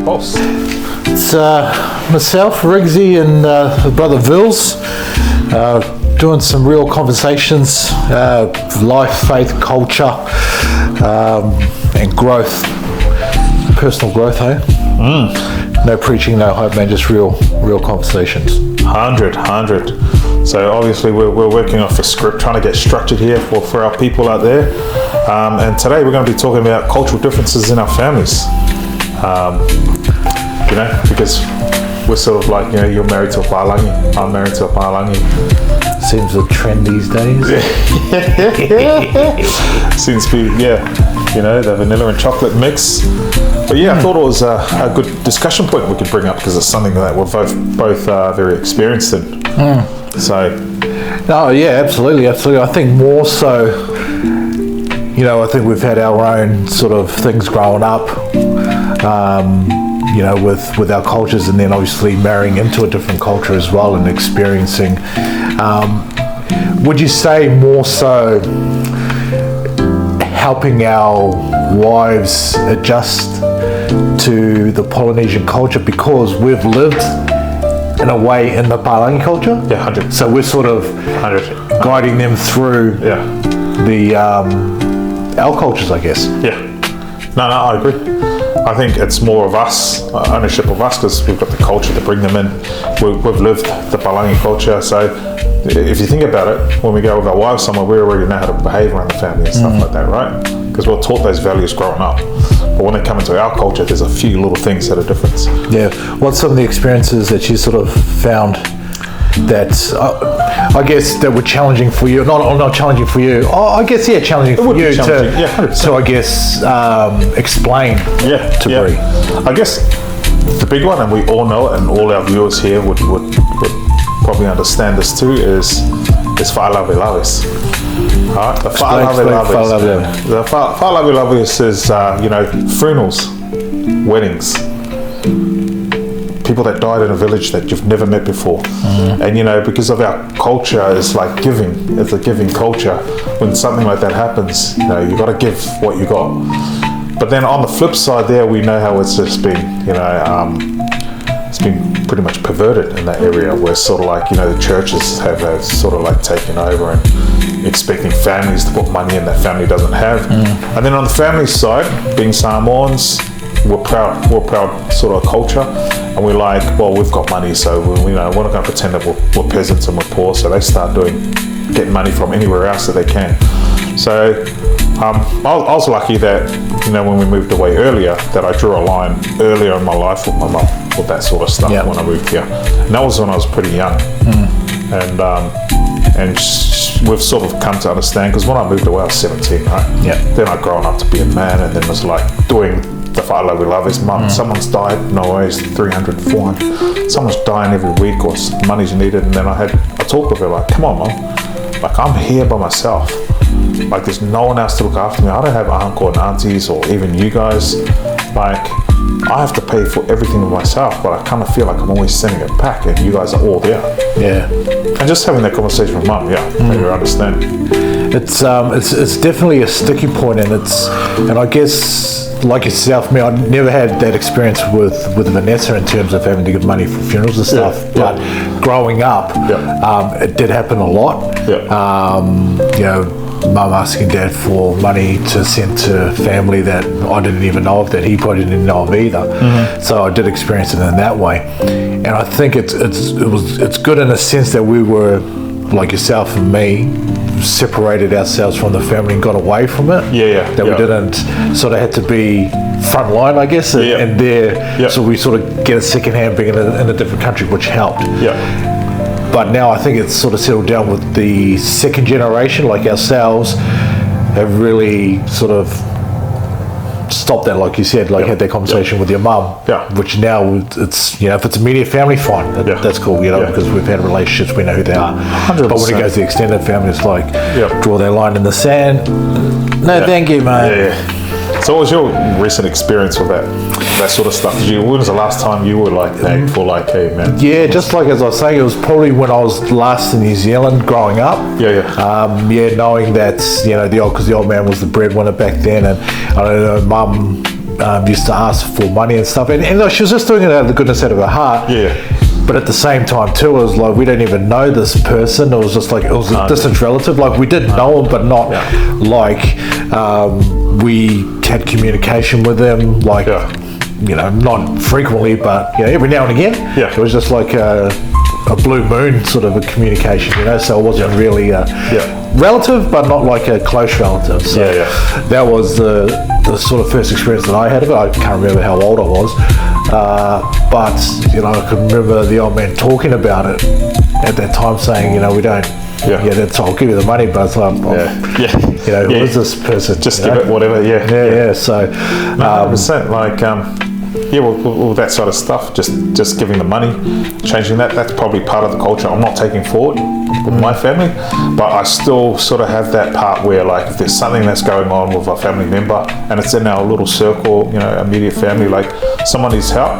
Pulse? It's myself, Riggsy, and brother Vils, doing some real conversations, life, faith, culture, and growth, personal growth, hey? No preaching, no hype, man, just real conversations. 100. So obviously we're working off a script, trying to get structured here for our people out there. And today we're going to be talking about cultural differences in our families. Because we're sort of like, you're married to a Palangi, I'm married to a Palangi. Seems a trend these days. Seems to be, the vanilla and chocolate mix. But I thought it was a good discussion point we could bring up because it's something that we're both very experienced in. So. No, yeah, absolutely. I think more so, I think we've had our own sort of things growing up, with our cultures, and then obviously marrying into a different culture as well and experiencing. Would you say more so helping our wives adjust to the Polynesian culture because we've lived in a way in the Palangi culture? Yeah, 100. So we're sort of 100. guiding them through the our cultures, I guess. Yeah. No, I agree. I think it's more of us, ownership of us, because we've got the culture to bring them in. We've lived the Palangi culture, so if you think about it, when we go with our wives somewhere, we already know how to behave around the family and stuff like that, right? Because we're taught those values growing up. But when they come into our culture, there's a few little things that are different. Yeah. What's some of the experiences that you sort of found that, I guess, that were challenging for you? Not challenging for you. I guess, challenging for you to I guess, explain to Brie. I guess the big one, and we all know it, and all our viewers here would probably understand this too, is Fa'alawi Lavis. Alright, the Fa'alawi Lavis is, funerals, weddings, people that died in a village that you've never met before. And because of our culture, it's like giving. It's a giving culture. When something like that happens, you got to give what you got. But then on the flip side there, we know how it's just been, it's been pretty much perverted in that area where sort of like, the churches have sort of like taken over and expecting families to put money in that family doesn't have. And then on the family side, being Samoans, we're proud sort of culture, and we're like, well, we've got money, so we're not going to pretend that we're peasants and we're poor. So they start getting money from anywhere else that they can. So I was lucky that when we moved away earlier, that I drew a line earlier in my life with my mum with that sort of stuff when I moved here, and that was when I was pretty young. And we've sort of come to understand, because when I moved away I was 17, right? Then I'd grown up to be a man, and then it was like doing the Fa'alawi Lavis, mum, someone's died, no worries, 300, 400, someone's dying every week, or money's needed. And then I talked with her like, come on, mum, like I'm here by myself, like there's no one else to look after me. I don't have an uncle and aunties or even you guys. Like I have to pay for everything myself, but I kind of feel like I'm always sending it back, and you guys are all there. And just having that conversation with mum, made her understand. It's definitely a sticky point, and I guess, like yourself, I never had that experience with Vanessa in terms of having to give money for funerals and stuff. But growing up, it did happen a lot. Mum asking dad for money to send to family that I didn't even know of, that he probably didn't know of either. So I did experience it in that way, and I think it's good in a sense that we were, like yourself and me, separated ourselves from the family and got away from it. We didn't sort of had to be front line, I guess, and there. So we sort of get a second hand being in a different country, which helped. But now I think it's sort of settled down with the second generation, like ourselves, have really sort of stopped that, like you said, had that conversation with your mum, which now it's, if it's immediate family, fine, that's cool, because we've had relationships, we know who they are. 100%. But when it goes to the extended family, it's like, draw their line in the sand. No, thank you, mate. So what was your recent experience with that sort of stuff? When was the last time you were like thankful, like, hey man? Just like as I was saying, it was probably when I was last in New Zealand growing up. Knowing that, because the old man was the breadwinner back then, and I don't know, mum used to ask for money and stuff, and she was just doing it out of the goodness out of her heart. Yeah. But at the same time too, it was like we don't even know this person. It was just like it was a distant relative. Like we did know him, but not like we had communication with him. Like you know, not frequently, but you know, every now and again. Yeah. It was just like a blue moon sort of a communication, you know. So it wasn't really a relative, but not like a close relative. So that was the sort of first experience that I had of it. I can't remember how old I was. But you know, I can remember the old man talking about it at that time, saying, you know, we don't. That's I'll give you the money, but it's like, you know, who is this person? Just give it whatever. So, 100%. Like, well, that sort of stuff. Just giving the money, changing that. That's probably part of the culture I'm not taking forward with my family, but I still sort of have that part where, like, if there's something that's going on with a family member and it's in our little circle, you know, immediate family, like someone needs help,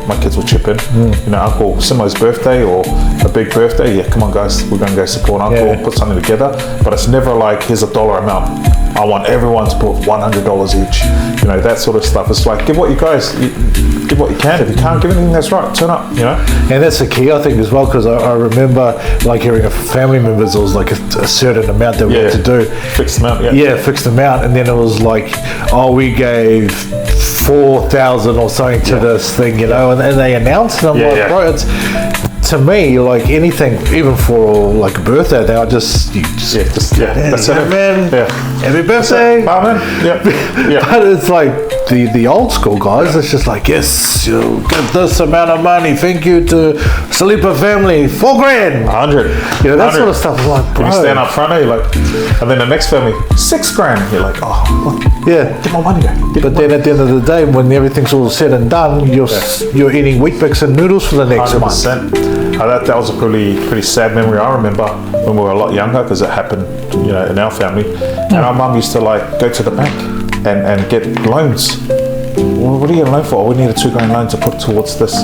my kids will chip in. You know, Uncle Simo's birthday or a big birthday, come on guys, we're going to go support Uncle, put something together. But it's never like, here's a dollar amount. I want everyone to put $100 each. You know, that sort of stuff. It's like, give what you guys, give what you can. If you can't give anything, that's right, turn up, you know. And that's the key, I think, as well, because I remember like hearing of family members, there was like a certain amount that we had to do. Fixed amount, fixed amount. And then it was like, oh, we gave 4,000 or something to this thing, you know, and they announced it. I'm like, bro, it's, to me, like anything, even for like a birthday, they are just that's it, man. Happy birthday, man. But it's like the old school guys. It's just like, yes, you'll get this amount of money. Thank you to Salipa family, $4,000, 100. You know, that sort of stuff. Is like, bro. You stand up front, you're like, and then the next family, $6,000. You're like, oh, what? Get my money back. But then at the end of the day, when everything's all said and done, you're eating Weet-Bix and noodles for the next 100%. month. That was a pretty sad memory. I remember when we were a lot younger, because it happened, you know, in our family. And our mum used to like go to the bank and get loans. Well, what are you going to loan for? We need a $2,000 loan to put towards this,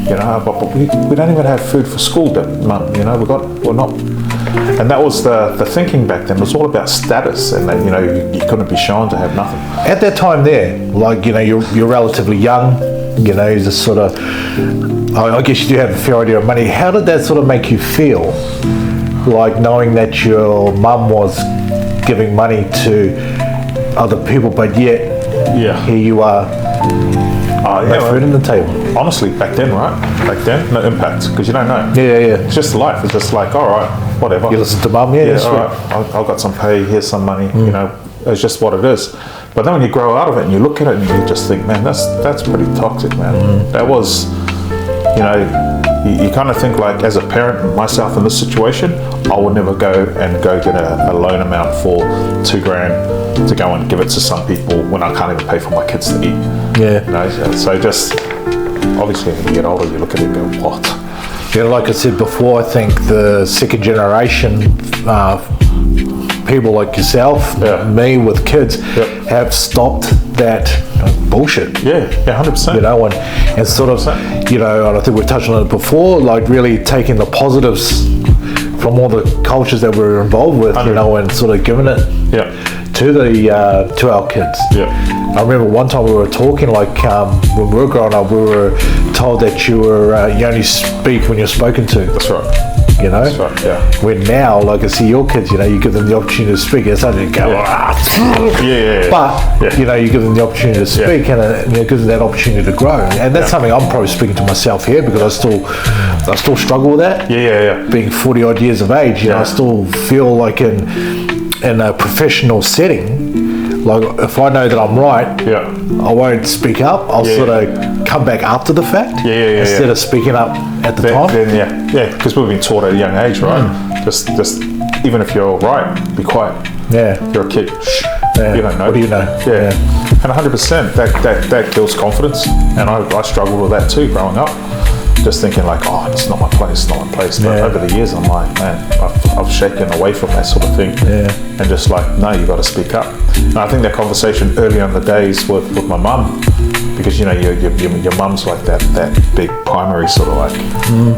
you know. But we don't even have food for school, mum. You know, we're not. And that was the thinking back then. It was all about status, and that, you know, you couldn't be shown to have nothing. At that time, there, like, you know, you're relatively young. You know, you just sort of. I guess you do have a fair idea of money. How did that sort of make you feel? Like knowing that your mum was giving money to other people, but yet here you are, no food on the table. Honestly, back then, right? Back then, no impact, because you don't know. It's just life. It's just like, all right, whatever. You listen to mum, all right, I've got some pay, here's some money, you know, it's just what it is. But then when you grow out of it and you look at it and you just think, man, that's pretty toxic, man. That was, you know, you kind of think like, as a parent, myself in this situation, I would never go get a loan amount for $2,000 to go and give it to some people when I can't even pay for my kids to eat. You know, so just, obviously when you get older, you look at it and go, what? Yeah, like I said before, I think the second generation people like yourself, me with kids, have stopped that bullshit. 100%. You know, and sort of, you know, and I think we've touched on it before, like really taking the positives from all the cultures that we're involved with, 100. You know, and sort of giving it to our kids. I remember one time we were talking, like when we were growing up, we were told that you only speak when you're spoken to. That's right. You know, that's right, when now, like I see your kids, you know, you give them the opportunity to speak. It's not to go, but you know, you give them the opportunity to speak, and it gives them that opportunity to grow. And that's something I'm probably speaking to myself here, because I still struggle with that. Being 40 odd years of age, you know, I still feel like in a professional setting, like if I know that I'm right, I won't speak up. I'll sort of come back after the fact instead of speaking up at the time. Because we've been taught at a young age, right? Just even if you're right, be quiet. You're a kid. Shh. You don't know. What do you know? And 100%, that kills confidence. And I struggled with that too growing up. Just thinking like, oh, it's not my place, not my place. But over the years, I'm like, man, I've shaken away from that sort of thing. And just like, no, you got to speak up. And I think that conversation early in the days with my mum, because, you know, your mum's like that big primary sort of like,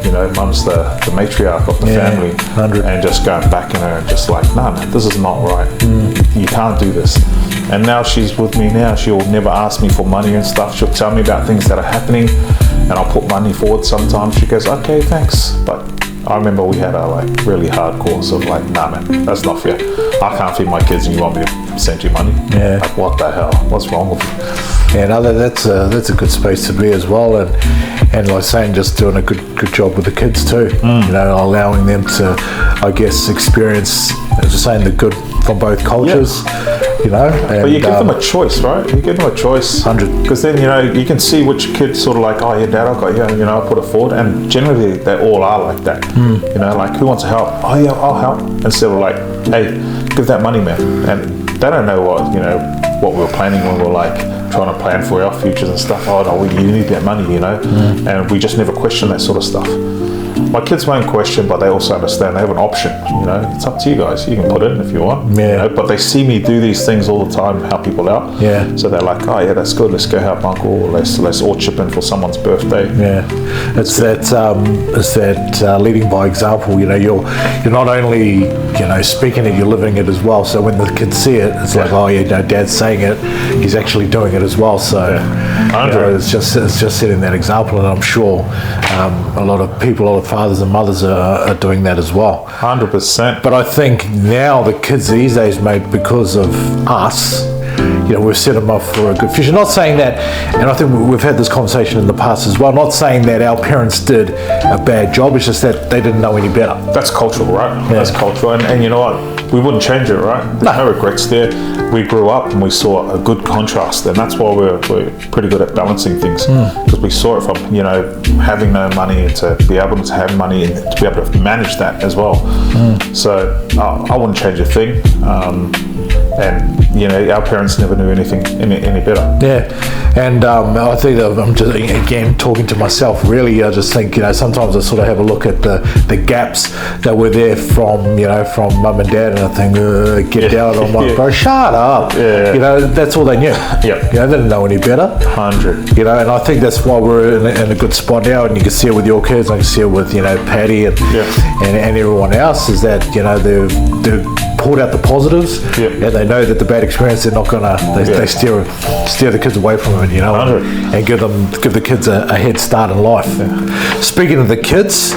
you know, mum's the matriarch of the family. 100. And just going back in her and just like, no, man, this is not right. You can't do this. And now she's with me now. She'll never ask me for money and stuff. She'll tell me about things that are happening, and I'll put money forward sometimes. She goes, okay, thanks. But I remember we had a really hardcore sort of nah man, that's not fair. I can't feed my kids and you want me to send you money? Yeah. Like, what the hell? What's wrong with you? Yeah, no, that's a good space to be as well, and like saying, just doing a good job with the kids too. You know, allowing them to, I guess, experience, as you're saying, the good from both cultures. You know, and, but you give them a choice, right? You give them a choice. 100. Because then, you know, you can see which kid's sort of like, oh yeah, dad, I've got you, you know, I'll put it forward. And generally they all are like that. You know, like, who wants to help? Oh yeah, I'll help. Instead of like, hey, give that money, man. And they don't know what, you know, what we were planning when we were like trying to plan for our futures and stuff. Oh no, you need that money, you know. And we just never question that sort of stuff. My kids won't question, but they also understand they have an option. You know, it's up to you guys. You can put it in if you want. Yeah. You know? But they see me do these things all the time, help people out. Yeah. So they're like, oh yeah, that's good. Let's go help Uncle. Or let's all chip in for someone's birthday. Yeah, it's that leading by example. You know, you're not only, you know, speaking it, you're living it as well. So when the kids see it, it's like, oh yeah, no, Dad's saying it, he's actually doing it as well. So you know, it's just setting that example, and I'm sure a lot of people, a lot of fathers and mothers are doing that as well. 100%. But I think now the kids these days, mate, because of us, you know, we've set them up for a good future. Not saying that, and I think we've had this conversation in the past as well, not saying that our parents did a bad job, it's just that they didn't know any better. That's cultural, right? Yeah. That's cultural. And you know what? We wouldn't change it, right? There's no regrets there. We grew up and we saw a good contrast, and that's why we're pretty good at balancing things, because we saw it from, you know, having no money to be able to have money and to be able to manage that as well. So I wouldn't change a thing. And you know, our parents never knew anything any better. Yeah, and I think that I'm just again talking to myself. Really, I just think, you know, sometimes I sort of have a look at the gaps that were there from, you know, from mum and dad, and I think, get down. I'm like, bro, shut up. Yeah. You know, that's all they knew. Yep. You know, they didn't know any better. 100. You know, and I think that's why we're in a good spot now, and you can see it with your kids. I can see it with, you know, Paddy and everyone else. Is that, you know, they've pulled out the positives, and they know that the bad experience, they're not gonna. They steer the kids away from it, you know, and give the kids a head start in life. Speaking of the kids,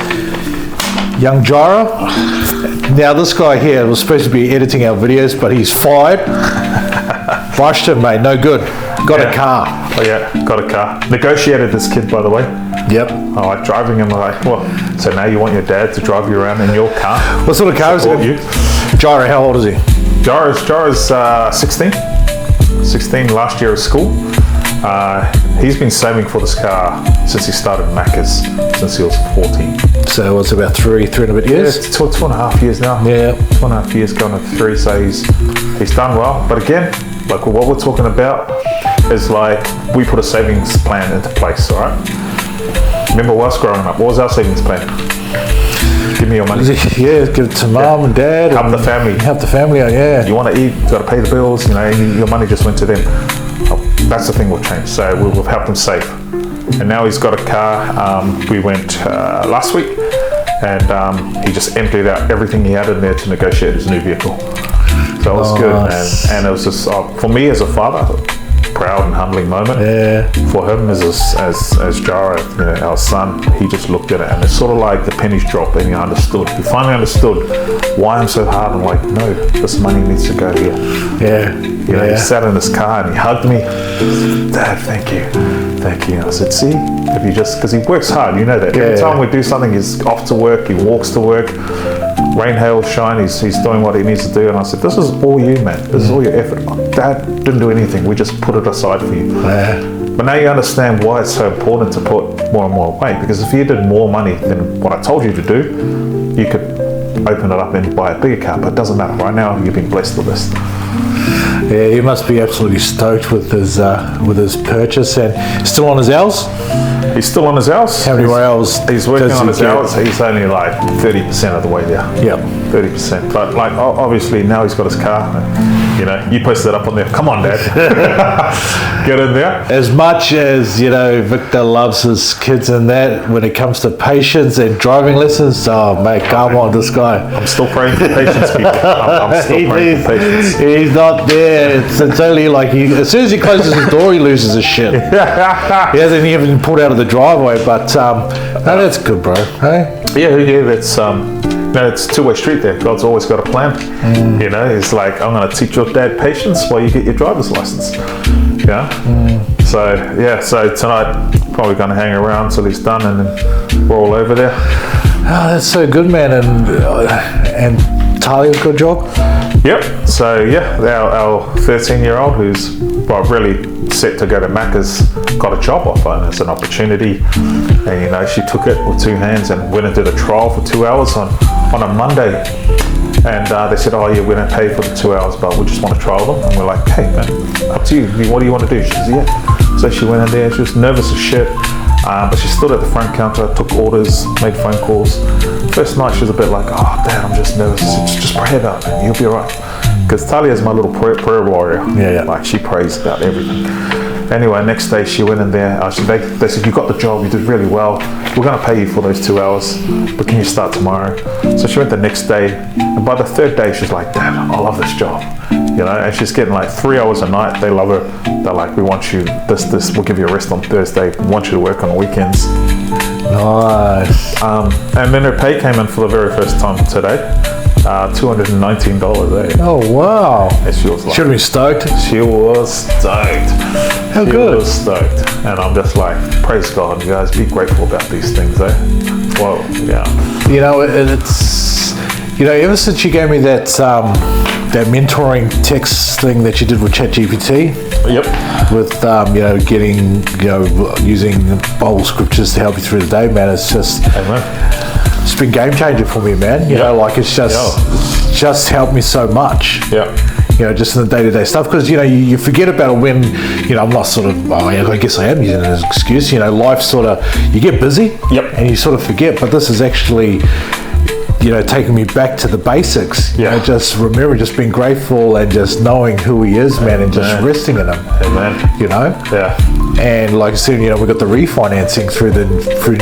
young Jara. Now this guy here was supposed to be editing our videos, but he's fired. Brushed him, mate. No good. Got a car. Oh yeah, got a car. Negotiated this kid, by the way. Yep. I like driving him. Like, well, so now you want your dad to drive you around in your car? What sort of car is it? Jara, how old is he? Jara's 16. 16 last year of school. He's been saving for this car since he started Macca's, since he was 14. So it's about three and a bit years? Yeah, it's 2.5 years now. Yeah. 2.5 years going to 3, so he's done well. But again, like what we're talking about is like, we put a savings plan into place, all right? Remember us growing up, what was our savings plan? Give me your money. Yeah, give it to mum and dad. Help the family. Help the family, yeah. You want to eat, you got to pay the bills, you know, and your money just went to them. That's the thing we've changed. So we've helped him save. And now he's got a car. We went last week, and he just emptied out everything he had in there to negotiate his new vehicle. So it was good, and it was just, for me as a father, proud and humbling moment. Yeah. For him as Jara, you know, our son, he just looked at it, and it's sort of like the pennies dropped, and he understood. He finally understood why I'm so hard. I'm like, no, this money needs to go here. Yeah. You know, he sat in his car and he hugged me. Dad, thank you. Thank you. And I said, see, if you just, because he works hard, you know that. Every time we do something, he's off to work, he walks to work. Rain, hail, shine, he's doing what he needs to do. And I said, this is all you, man. This is all your effort. Dad didn't do anything. We just put it aside for you. But now you understand why it's so important to put more and more away. Because if you did more money than what I told you to do, you could open it up and buy a bigger car. But it doesn't matter. Right now, you've been blessed with this. Yeah, he must be absolutely stoked with his purchase, and still on his hours. He's still on his hours. How many more hours? He's working on his hours. He's only like 30% of the way there. Yep. 30%. But like obviously now he's got his car. You know, you posted it up on there. Come on, Dad, get in there. As much as, you know, Victor loves his kids and that, when it comes to patience and driving lessons, oh mate, come on, this guy. I'm still praying for patience, people. I'm still praying for patience. He's not there. It's only like as soon as he closes his door, he loses his shit. He hasn't even pulled out of the driveway. But no, that's good, bro. Hey. Yeah. That's no, it's a two-way street there. God's always got a plan. You know, it's like, I'm going to teach your dad patience while you get your driver's license. Yeah. So tonight, probably going to hang around till he's done, and then we're all over there. Oh, that's so good, man. And Talia, good job. Yep. So our 13-year-old, who's really set to go to Macca's, got a job offer, and it's an opportunity. And you know, she took it with two hands and went and did a trial for 2 hours on a Monday. And they said, oh yeah, we're going to pay for the 2 hours, but we just want to trial them. And we're like, hey man, up to you. What do you want to do? She said, yeah. So she went in there. She was nervous as shit. But she stood at the front counter, took orders, made phone calls. First night she was a bit like, oh Dad, I'm just nervous. I said, just pray about it, you'll be all right. Because Talia is my little prayer warrior. Yeah. Like, she prays about everything. Anyway, next day she went in there. They said, you got the job, you did really well. We're going to pay you for those 2 hours, but can you start tomorrow? So she went the next day, and by the third day she's like, Dad, I love this job. You know, and she's getting like 3 hours a night. They love her. They're like, we want you, this, we'll give you a rest on Thursday. We want you to work on the weekends. Nice. And then her pay came in for the very first time today. $219 Oh wow. And she was like, should have been stoked. She was stoked. How she good. was stoked. And I'm just like, praise God, you guys, be grateful about these things, eh? Whoa, yeah. You know, it's, you know, ever since you gave me that that mentoring text thing that you did with ChatGPT. Yep. With you know, getting, you know, using Bible scriptures to help you through the day, man. It's just, it's been game changer for me, man. You know, like it's just helped me so much. Yeah. You know, just in the day-to-day stuff, because you know you forget about it when, you know, I'm not sort of, I guess I am using it as an excuse. You know, life sort of, you get busy. Yep. And you sort of forget. But this is actually, you know, taking me back to the basics. Yeah. You know, just remembering, just being grateful and just knowing who He is, man, and just resting in Him. Amen. You know. Yeah. And like I said, you know, we got the refinancing through the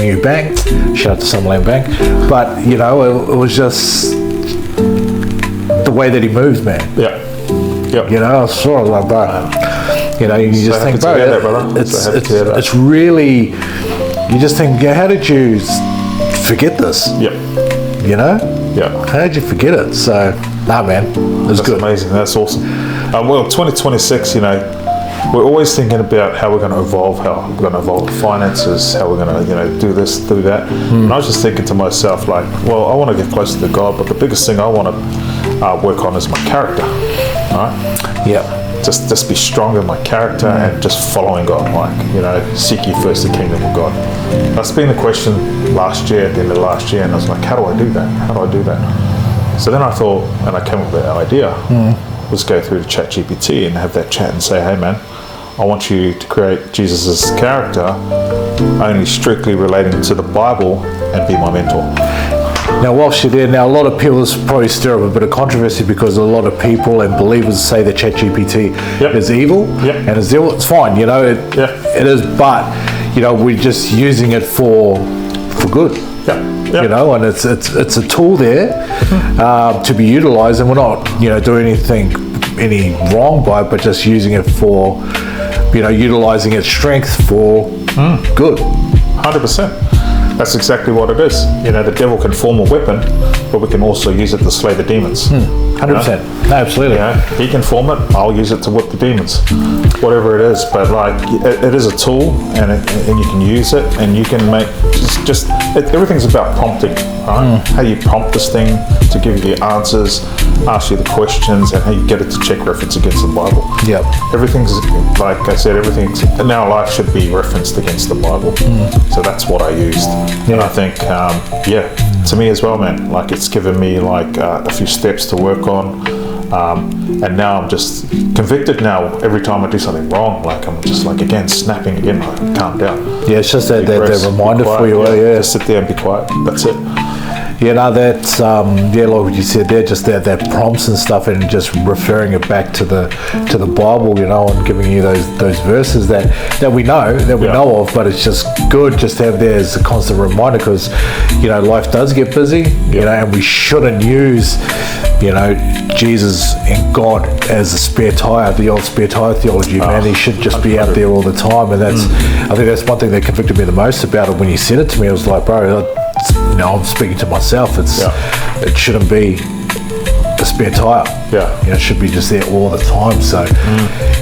new bank. Shout out to Summerland Bank. But you know, it was just the way that He moves, man. Yeah. Yep. You know, I saw it like that. You know, you just think, bro, it's really, you just think, yeah, how did you forget this? Yep. You know? Yeah. How did you forget it? So, nah, man, it's good. That's amazing. That's awesome. Well, 2026, you know, we're always thinking about how we're going to evolve, how we're going to evolve finances, how we're going to, you know, do this, do that. And I was just thinking to myself, like, well, I want to get closer to God, but the biggest thing I want to work on is my character. All right? Yeah. Just be stronger in my character and just following God, like, you know, seek ye first the kingdom of God. That's been the question last year, at the end of last year, and I was like, how do I do that? How do I do that? So then I thought, and I came up with the idea, was go through to ChatGPT and have that chat and say, hey man, I want you to create Jesus's character only strictly relating to the Bible and be my mentor. Now, whilst you're there, now a lot of people probably stir up a bit of controversy because a lot of people and believers say that ChatGPT is evil and is evil. It's fine, you know, it is, but you know, we're just using it for good. You know, and it's a tool there to be utilized, and we're not, you know, doing any wrong by it, but just using it for, you know, utilizing its strength for good. 100%. That's exactly what it is. You know, the devil can form a weapon, but we can also use it to slay the demons. 100%. No, absolutely. You know, he can form it, I'll use it to whip the demons. Whatever it is, but like, it is a tool, and you can use it, and you can make, everything's about prompting, right? How you prompt this thing to give you the answers, ask you the questions, and how you get it to check reference against the Bible. Yep. Everything's, like I said, everything's, in our life should be referenced against the Bible. So that's what I used. And I think, to me as well, man, like it's given me like a few steps to work on. And now I'm just convicted now every time I do something wrong. Like I'm just like, again, snapping again, like calm down. Yeah, it's just that reminder for you. Just sit there and be quiet. That's it. You know, that's like what you said there, just that prompts and stuff, and just referring it back to the Bible, you know, and giving you those verses that we know of, but it's just good just to have there as a constant reminder, because, you know, life does get busy, you know, and we shouldn't use, you know, Jesus and God as a spare tire, the old spare tire theology, man. He should just be out there all the time, and that's I think that's one thing that convicted me the most about it when you said it to me. I was like, bro, you know, I'm speaking to myself. It shouldn't be a spare tire. Yeah. You know, it should be just there all the time. So,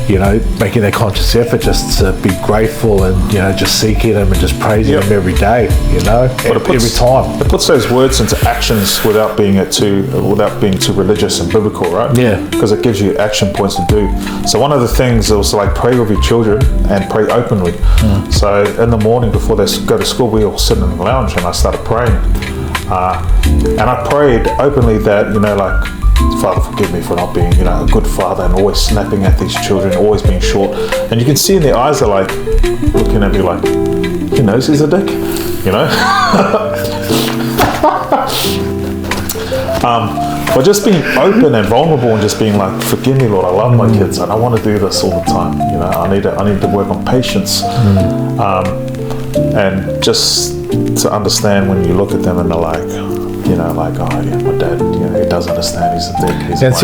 you know, making that conscious effort just to be grateful and, you know, just seeking Him and just praising Him every day, you know, every time. It puts those words into actions without being too religious and biblical, right? Yeah. Because it gives you action points to do. So one of the things is like pray with your children and pray openly. So in the morning before they go to school, we all sit in the lounge and I started praying. And I prayed openly that, you know, like, Father, forgive me for not being, you know, a good father and always snapping at these children, always being short. And you can see in their eyes, they're like looking at me like, he knows he's a dick, you know? But just being open and vulnerable and just being like, forgive me, Lord, I love my kids. I don't want to do this all the time. You know, I need to work on patience. And just to understand when you look at them and they're like, you know, like, oh yeah, my dad, you know, he does understand, he's a dick.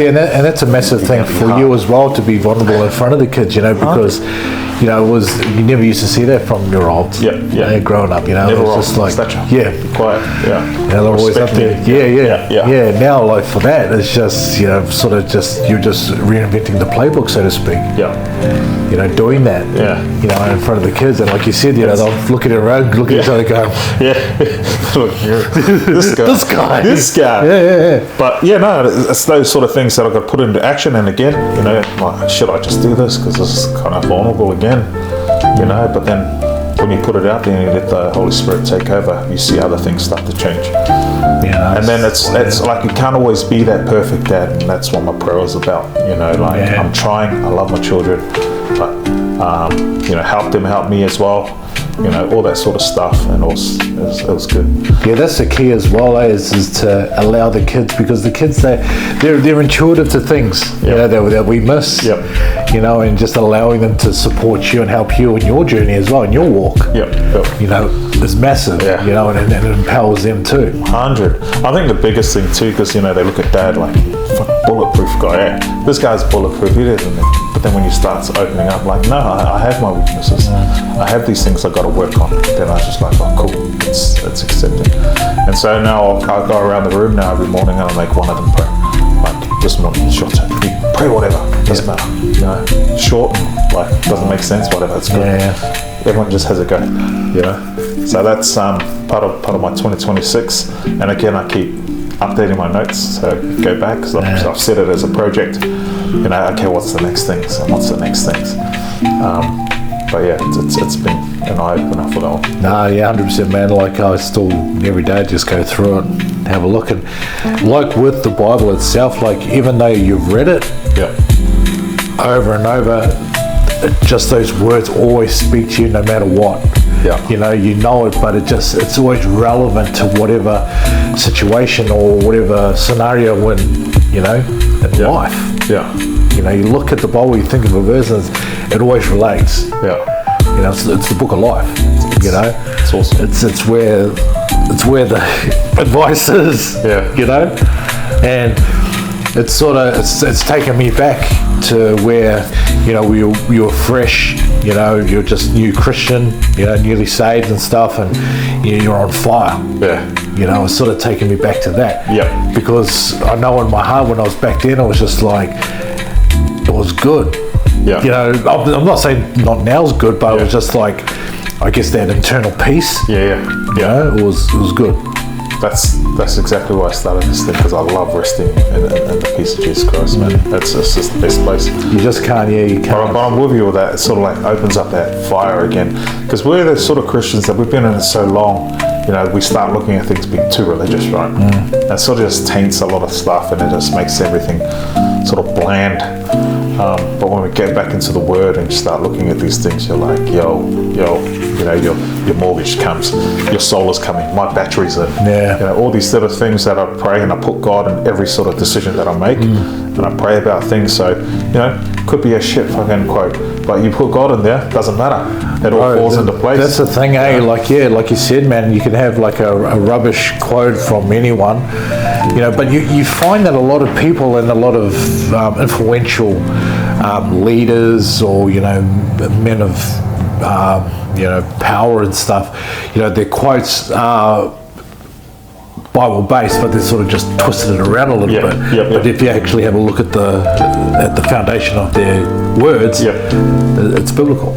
And that's a massive thing for you as well, to be vulnerable in front of the kids, you know, because, you know, you never used to see that from your olds. Yeah. Growing up, you know, Never it was just like, be quiet, You know, they're always up there. Yeah. Now, like for that, it's just, you know, you're just reinventing the playbook, so to speak. You know, doing that. You know, in front of the kids, and like you said, you know, they'll look at each other, going, look, this guy. Yeah. But yeah, no, it's those sort of things that I've got to put into action. And again, you know, like, should I just do this because this is kind of vulnerable again, you know? But then when you put it out there and you let the Holy Spirit take over, you see other things start to change. And then it's like you can't always be that perfect dad, and that's what my prayer is about. You know, like I'm trying. I love my children, but you know, help them help me as well. You know, all that sort of stuff, and it was good. Yeah, that's the key as well, is to allow the kids, because the kids, they're intuitive to things, you know, that we miss. You know, and just allowing them to support you and help you in your journey as well, in your walk. You know, is massive. You know, and it empowers them too. 100. I think the biggest thing too, because, you know, they look at dad like, bulletproof guy. This guy's bulletproof. He doesn't. But then when you start opening up, like, no, I have my weaknesses. I have these things I've got to work on. Then I just like, oh, cool. It's accepting. And so now I'll go around the room now every morning and I'll make one of them pray. Like, this morning, short term. Pray whatever. Doesn't matter. You know, short and like doesn't make sense. Whatever. It's good. Everyone just has a go. You know. So that's part of my 2026. And again, I keep updating my notes, so go back, because I've set it as a project. You know, okay, what's the next things and what's the next things? But yeah, it's been an eye opener for that one. No, yeah, 100%, man. Like, I still every day just go through it, and have a look, and like with the Bible itself, like even though you've read it over and over, just those words always speak to you no matter what. You know it, but it's always relevant to whatever situation or whatever scenario in life. You know, you look at the Bible, you think of a verse, and it always relates. You know, it's the book of life. You know, it's awesome. It's where the advice is. You know, and it's taken me back to where, you know, you were fresh, you know, you're just new Christian, you know, newly saved and stuff, and you're on fire. You know, it's sort of taking me back to that. Because I know in my heart when I was back then, I was just like, it was good. You know, I'm not saying not now is good, but it was just like, I guess that internal peace. You know, it was good. That's exactly why I started this thing, because I love resting in the peace of Jesus Christ, man. It's just the best place. You just can't, you can't. But I'm with you with that. It sort of like opens up that fire again, because we're the sort of Christians that we've been in it so long. You know, we start looking at things being too religious, right? And it sort of just taints a lot of stuff, and it just makes everything sort of bland. But when we get back into the Word and you start looking at these things, you're like, yo, you know, your mortgage comes, your solar's coming, my batteries are, Yeah. you know, all these sort of things that I pray, and I put God in every sort of decision that I make, and I pray about things. So, you know, could be a shit fucking quote, but you put God in there, doesn't matter. It all falls into place. That's the thing, eh? Like you said, man, you can have like a rubbish quote from anyone, you know, but you find that a lot of people and a lot of influential leaders, or, you know, men of you know, power and stuff, you know, their quotes are Bible based, but they sort of just twisted it around a little bit. But if you actually have a look at the foundation of their words, it's biblical.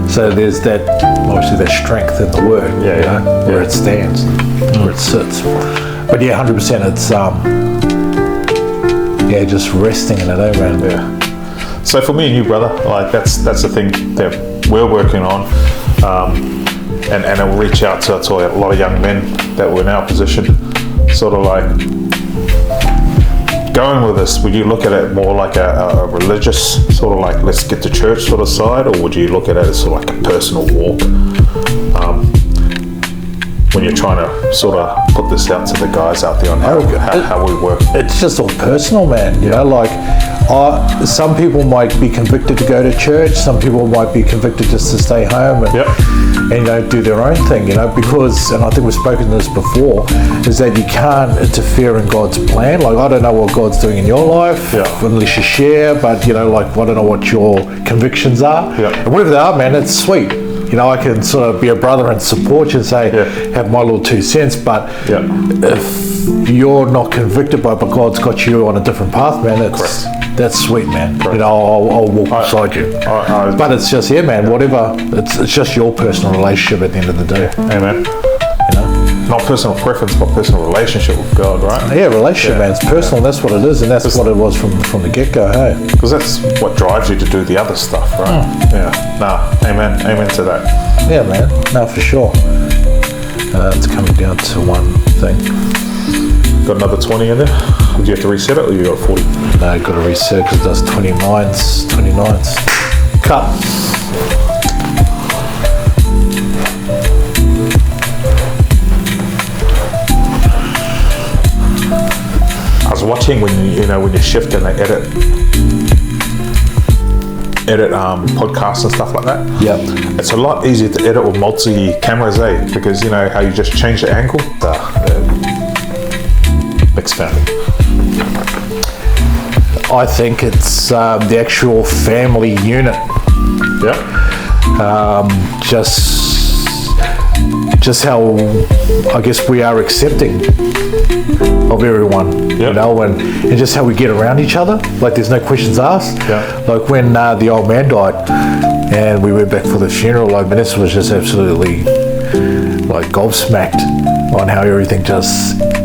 So there's that, obviously, that strength in the word, you know, where it stands, where it sits. But yeah, 100%, it's just resting in it, man. So for me and you, brother, like that's the thing that we're working on, and I'll reach out to a lot of young men that were in our position, sort of like going with this. Would you look at it more like a religious sort of like, let's get to church sort of side, or would you look at it as sort of like a personal walk, when you're trying to sort of put this out to the guys out there on how we work? It's just all personal, man, you know, like some people might be convicted to go to church, some people might be convicted just to stay home and you know, do their own thing, you know, because, and I think we've spoken this before, is that you can't interfere in God's plan. Like, I don't know what God's doing in your life unless you share, but, you know, like, I don't know what your convictions are, and whatever they are, man, it's sweet. You know, I can sort of be a brother and support you and say, have my little 2 cents, but if you're not convicted by it, but God's got you on a different path, man, that's sweet, man. You know, I'll walk beside you. But it's just, man, whatever, it's just your personal relationship at the end of the day. Amen. You know? Not personal preference, but personal relationship with God, right? Yeah, relationship, man. It's personal, and that's what it is, and that's what it was from the get-go, hey? Because that's what drives you to do the other stuff, right? Amen to that. Yeah, man, no, for sure. It's coming down to one thing. Got another 20 in there? Did you have to reset it, or you got 40? No, got to reset because it does 29s. Cut. I was watching when you shift and they edit podcasts and stuff like that. It's a lot easier to edit with multi cameras, because you know how you just change the angle. Mixed family. I think it's the actual family unit. Just how I guess we are accepting of everyone, you know, and just how we get around each other. Like, there's no questions asked. Like when the old man died and we went back for the funeral, like Vanessa was just absolutely like gobsmacked on how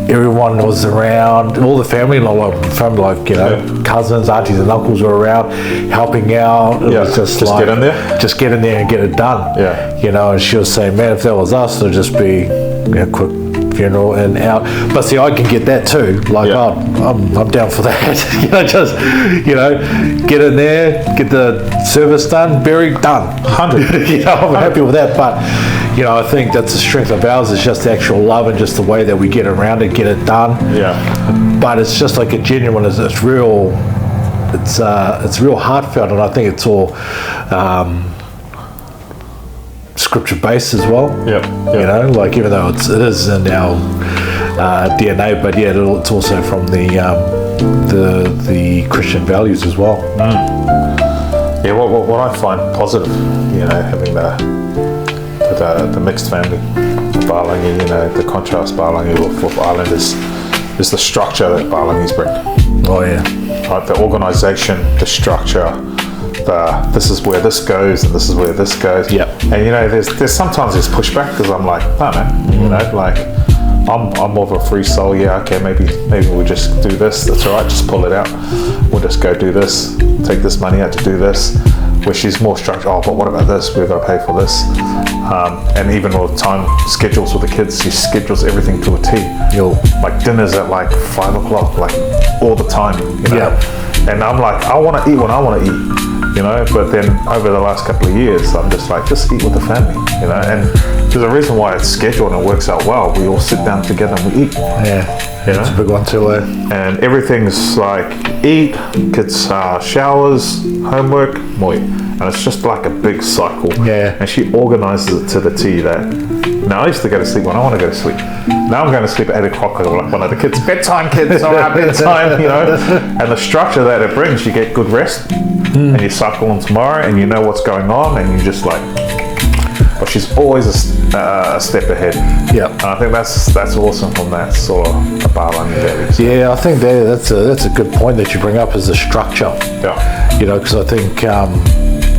everyone was around, all the family, you know, cousins, aunties and uncles were around helping out. It was just like, get in there and get it done. You know, and she was saying, man, if that was us, it'd just be a quick funeral and out. But see, I can get that too. Like, I'm down for that. Get in there, get the service done, buried, done. 100. You know, I'm happy with that. But you know, I think that's the strength of ours, is just the actual love and just the way that we get around it, get it done. But it's just like a genuine, it's real, it's real heartfelt, and I think it's all scripture based as well. You know, like, even though it is in our DNA, but it's also from the Christian values as well. What I find positive, you know, having the mixed family, Balangi, you know, the contrast Balangi with Islanders, is the structure that Balangis bring. Right, the organisation, the structure, this is where this goes and this is where this goes. And you know, there's sometimes there's pushback, because I'm like, no, man, you know, like, I'm more of a free soul. Okay, maybe we'll just do this. That's all right. Just pull it out. We'll just go do this. Take this money out to do this. where she's more structured. Oh, but what about this? We've got to pay for this. And even with time schedules with the kids, she schedules everything to a T. Like dinners at like 5 o'clock, like all the time, you know. And I'm like, I want to eat when I want to eat, you know. But then over the last couple of years, I'm just like, just eat with the family, you know. And there's a reason why it's scheduled and it works out well. We all sit down together and we eat. That's a big one too. And everything's like eat, kids showers, homework, moi. And it's just like a big cycle. And she organizes it to the T that now I used to go to sleep when I want to go to sleep. Now I'm going to sleep at 8 o'clock like one of the kids. Bedtime, kids, all right, bedtime, you know. And the structure that it brings, you get good rest and you cycle on tomorrow and you know what's going on and you just like, but she's always a step ahead. And I think that's awesome from that sort of Abalani Daily. I think that's a good point that you bring up is the structure. You know, because I think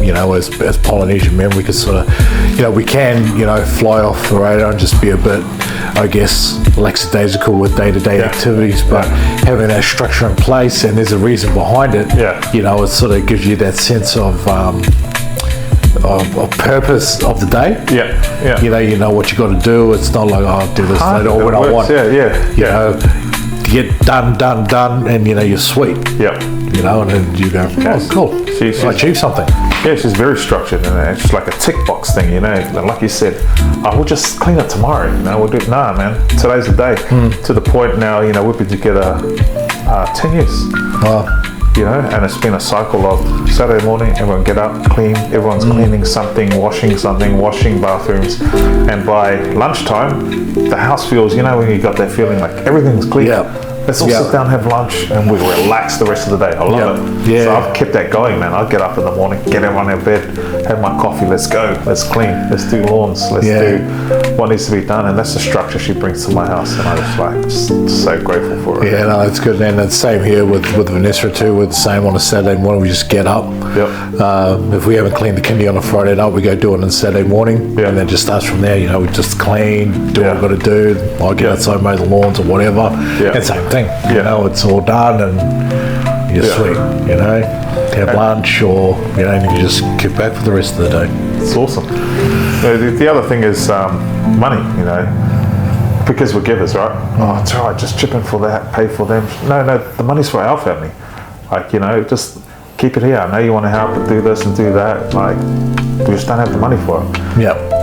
you know, as Polynesian men, we could sort of, you know, we can, you know, fly off the radar and just be a bit, I guess, lackadaisical with day-to-day activities, but having that structure in place and there's a reason behind it, you know, it sort of gives you that sense of purpose of the day. You know what you got to do. It's not like, oh, I'll do this later or when I want. You know, get done, and you know you're sweet. You know, and then you go, oh, cool. I achieved something. She's very structured, and it's like a tick box thing, you know. And like you said, we'll just clean it tomorrow. You know, we'll do it. Nah, man, today's the day. To the point now, you know, we've been together 10 years. You know, and it's been a cycle of Saturday morning, everyone get up, clean, everyone's cleaning something, washing bathrooms, and by lunchtime, the house feels, you know, when you got that feeling like everything's clean. Let's all sit down, have lunch, and we relax the rest of the day. I love it. So I've kept that going, man. I'll get up in the morning, get everyone in bed, have my coffee, let's go, let's clean, let's do lawns, let's do what needs to be done. And that's the structure she brings to my house. And I just so grateful for it. No, it's good. And it's the same here with Vanessa too. We're the same on a Saturday morning. We just get up. If we haven't cleaned the kindy on a Friday night, we go do it on Saturday morning. And then it just starts from there. You know, we just clean, do what we've got to do. I get outside, mow the lawns or whatever. And same thing. You know, it's all done and you're sweet, you know, have lunch or, you know, and you can just get back for the rest of the day. It's awesome. The other thing is money, you know, because we're givers, right? Oh, it's all right, just chip in for that, pay for them. No, the money's for our family. Like, you know, just keep it here. I know you want to help and do this and do that. Like, we just don't have the money for it.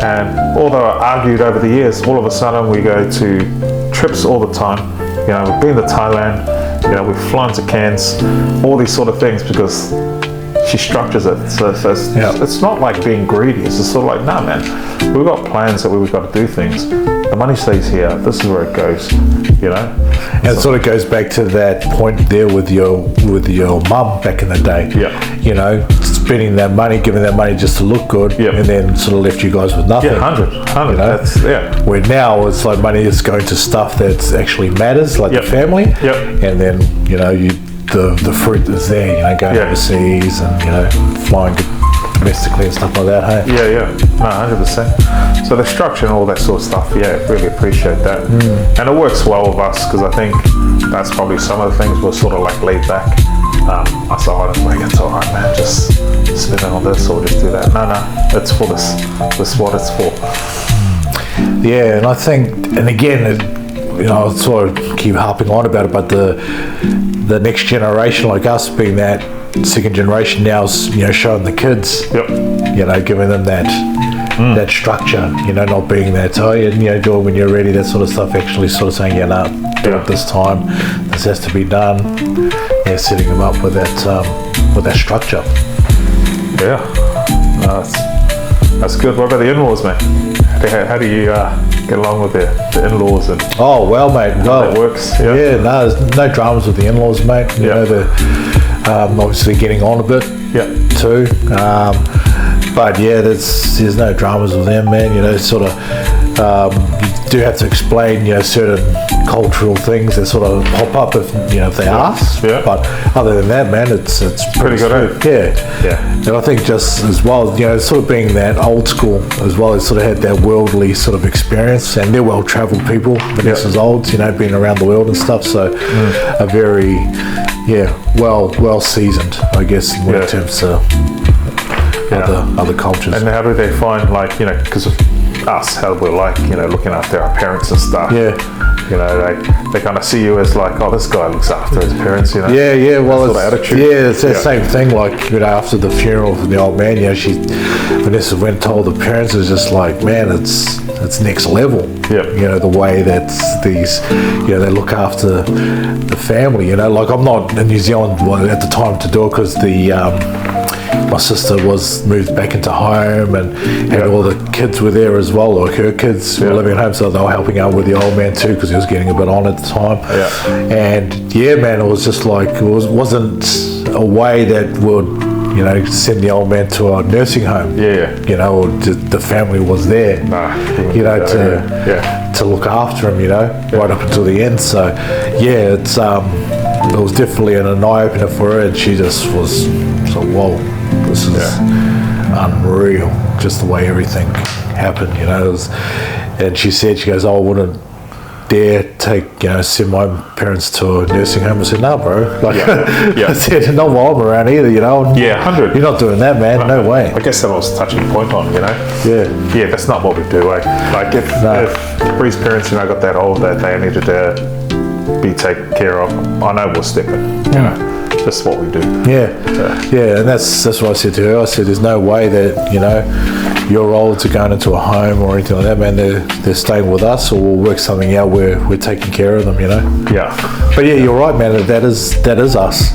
And although I argued over the years, all of a sudden we go to trips all the time. You know, we've been to Thailand, you know, we've flown to Cairns, all these sort of things because she structures it. So it's not like being greedy. It's just sort of like, nah, man, we've got plans that we've got to do things. The money stays here. This is where it goes, you know. And it sort of goes back to that point there with your mum back in the day. You know, spending that money, giving that money just to look good, and then sort of left you guys with nothing. 100. You know? Where now it's like money is going to stuff that actually matters, like the family. And then, you know, the fruit is there, you know, going overseas and, you know, flying domestically and stuff like that, hey? No, 100%. So the structure and all that sort of stuff, really appreciate that. And it works well with us because I think that's probably some of the things we're sort of like laid back. I said, it's all right, man, just spend it on this or just do that. No, it's for this. This is what it's for. And I think, and again, you know, I sort of keep harping on about it, but the next generation, like us being that second generation now, is, you know, showing the kids, you know, giving them that structure, you know, not being that, you know, do it when you're ready, that sort of stuff, actually sort of saying, do it this time, this has to be done, setting them up with that structure. That's good. What about the in-laws, mate? How do you get along with the in-laws? And oh, well, mate, how that works? No, there's no dramas with the in-laws, mate. You know, they're obviously getting on a bit too. But there's no dramas with them, man. You know, sort of you do have to explain, you know, certain cultural things that sort of pop up if they ask. But other than that, man, it's pretty good. And I think just as well, you know, sort of being that old school as well, as sort of had that worldly sort of experience, and they're well-travelled people. Vanessa's old, you know, being around the world and stuff, so a very well seasoned, I guess, in terms of other cultures. And how do they find, like, you know, because of us, how we're like, you know, looking after our parents and stuff. Yeah. You know, they kind of see you as like, oh, this guy looks after his parents, you know. Yeah, well, that sort of attitude. Yeah, it's the same thing. Like, you know, after the funeral of the old man, you know, Vanessa went and told the parents, it was just like, man, it's next level. Yep. You know, the way that these, you know, they look after the family. You know, like, I'm not in New Zealand at the time to do it because my sister was moved back into home, and all the kids were there as well. Like, her kids were living at home, so they were helping out with the old man too, because he was getting a bit on at the time. And yeah, man, it was just like, it wasn't a way that would, you know, send the old man to a nursing home. You know, or the family was there. You know, to look after him. You know, right up until the end. So yeah, it was definitely an eye opener for her, and she just was so, whoa. This is unreal, just the way everything happened, you know. And she said, she goes, oh, I wouldn't dare send my parents to a nursing home. I said, no, bro. Like, I said, not while I'm around either, you know. 100. You're not doing that, man. No way. I guess that was a touching point on, you know. Yeah, that's not what we do, eh? Like, if Bree's parents, you know, got that old that they needed to be taken care of, I know we'll step in, you know. That's what we do. Yeah, and that's what I said to her. I said, there's no way that, you know, you're old to going into a home or anything like that, man. They're staying with us, or we'll work something out where we're taking care of them, you know. But yeah, you're right, man. That is us.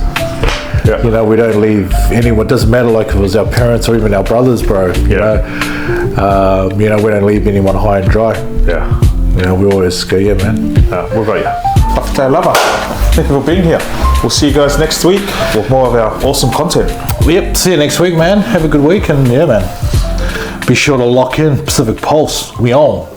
You know, we don't leave anyone. It doesn't matter, like, if it was our parents or even our brothers, bro. You know, we don't leave anyone high and dry. You know, we always go, yeah, man. What about you? Whakatau lava. Thank you for being here. We'll see you guys next week with more of our awesome content. Yep, see you next week, man. Have a good week, and yeah, man. Be sure to lock in Pacific Pulse. We on.